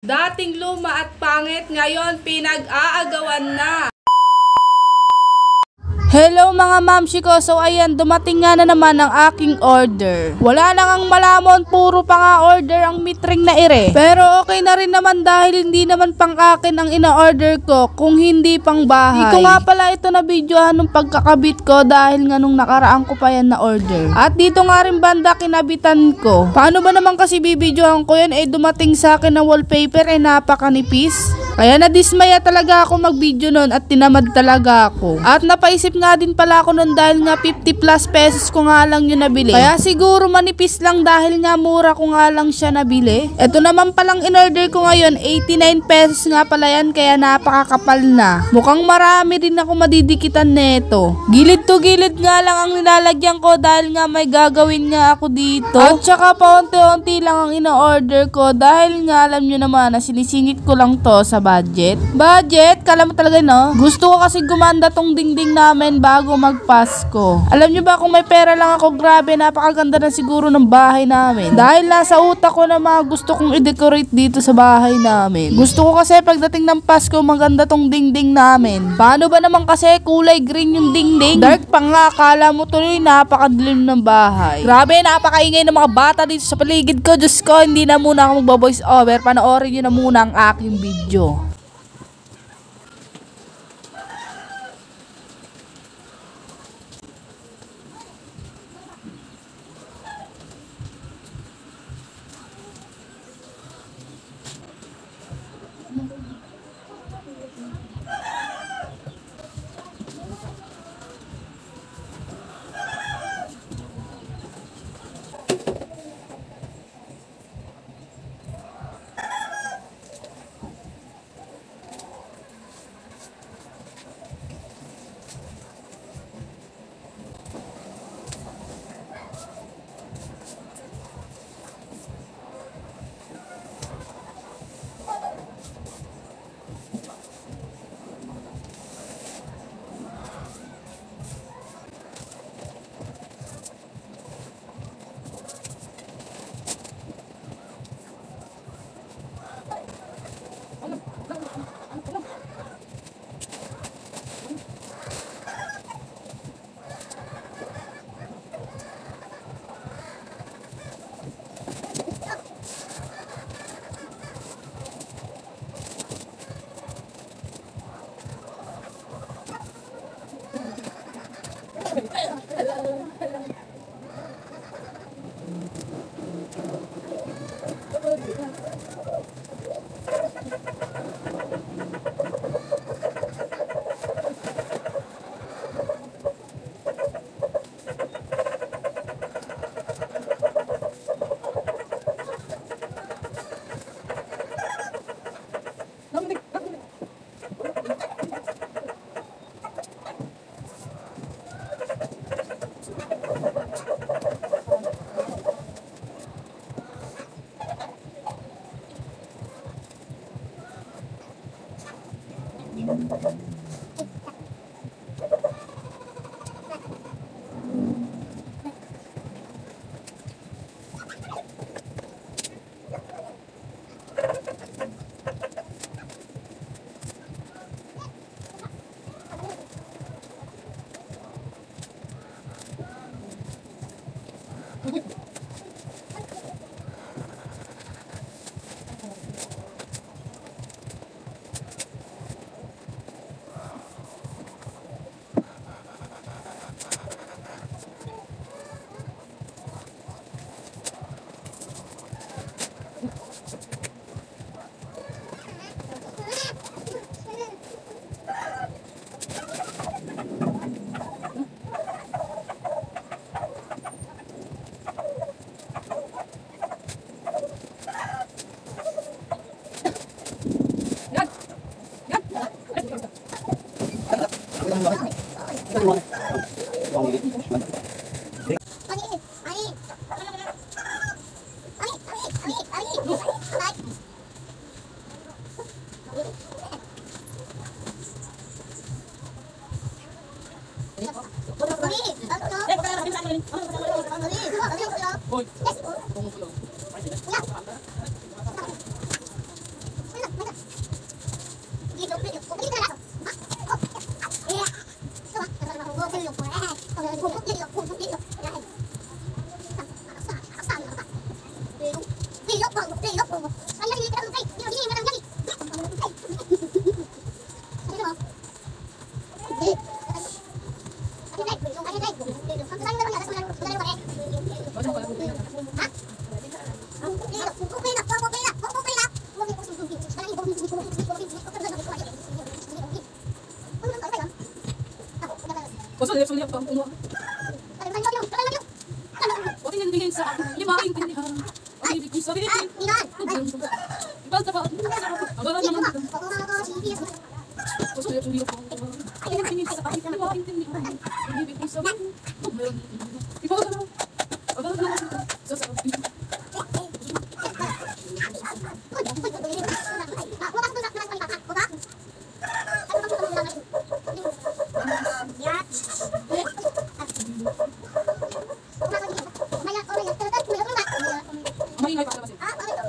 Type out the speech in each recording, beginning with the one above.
Dating luma at pangit, ngayon pinag-aagawan na. Hello mga mamshi ko, so ayan, dumating nga na naman ang aking order. Wala lang ang malamon, puro pa nga order ang mitring na ire. Pero okay na rin naman dahil hindi naman pang akin ang ina-order ko, kung hindi pang bahay. Hindi ko nga pala ito na videohan nung pagkakabit ko dahil nga nung nakaraan ko pa yan na order. At dito nga rin banda kinabitan ko. Paano ba naman kasi bibidyohan ko yan, dumating sa akin na wallpaper napakanipis. Kaya nadismaya talaga ako mag-video nun at tinamad talaga ako. At napaisip nga din pala ako nun dahil nga 50 plus pesos ko nga lang yun nabili. Kaya siguro manipis lang dahil nga mura ko nga lang siya nabili. Ito naman palang in-order ko ngayon, 89 pesos nga pala yan, kaya napakakapal na. Mukhang marami din ako madidikitan neto. Gilid to gilid nga lang ang nilalagyan ko dahil nga may gagawin nga ako dito. At saka paunti-unti lang ang in-order ko dahil nga alam nyo naman na sinisingit ko lang to sa budget. Kala mo talaga no? Gusto ko kasi gumanda tong dingding namin bago magpasko. Alam nyo ba kung may pera lang ako, grabe napakaganda na siguro ng bahay namin. Dahil nasa utak ko na mga gusto kong i-decorate dito sa bahay namin. Gusto ko kasi pagdating ng Pasko maganda tong dingding namin. Paano ba naman kasi kulay green yung dingding? Dark pa nga, kala mo tuloy napakadilim ng bahay. Grabe, napakaingay ng mga bata dito sa paligid ko. Diyos ko, hindi na muna ako magbo-voice over. Panoorin nyo na muna ang aking video.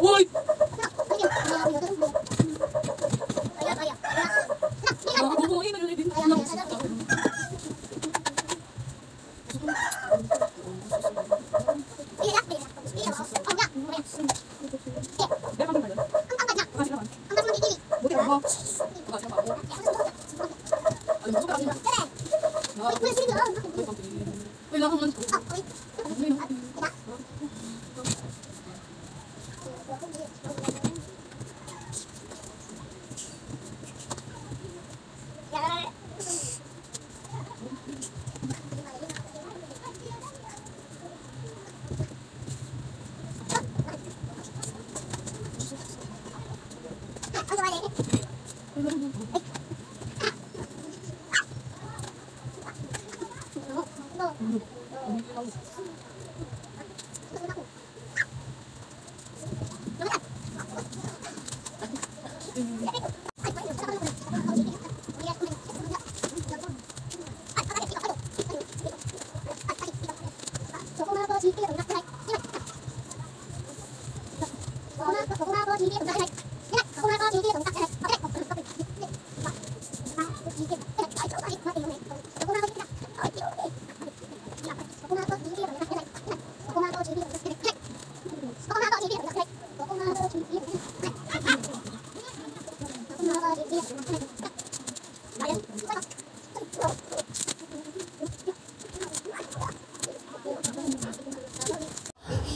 Uy!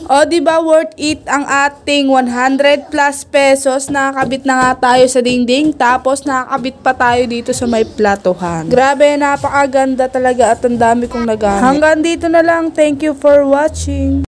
O, di ba worth it ang ating 100 plus pesos? Nakakabit na nga tayo sa dingding, tapos nakakabit pa tayo dito sa may platuhan. Grabe, napakaganda talaga at ang dami kong nagamit. Hanggang dito na lang. Thank you for watching.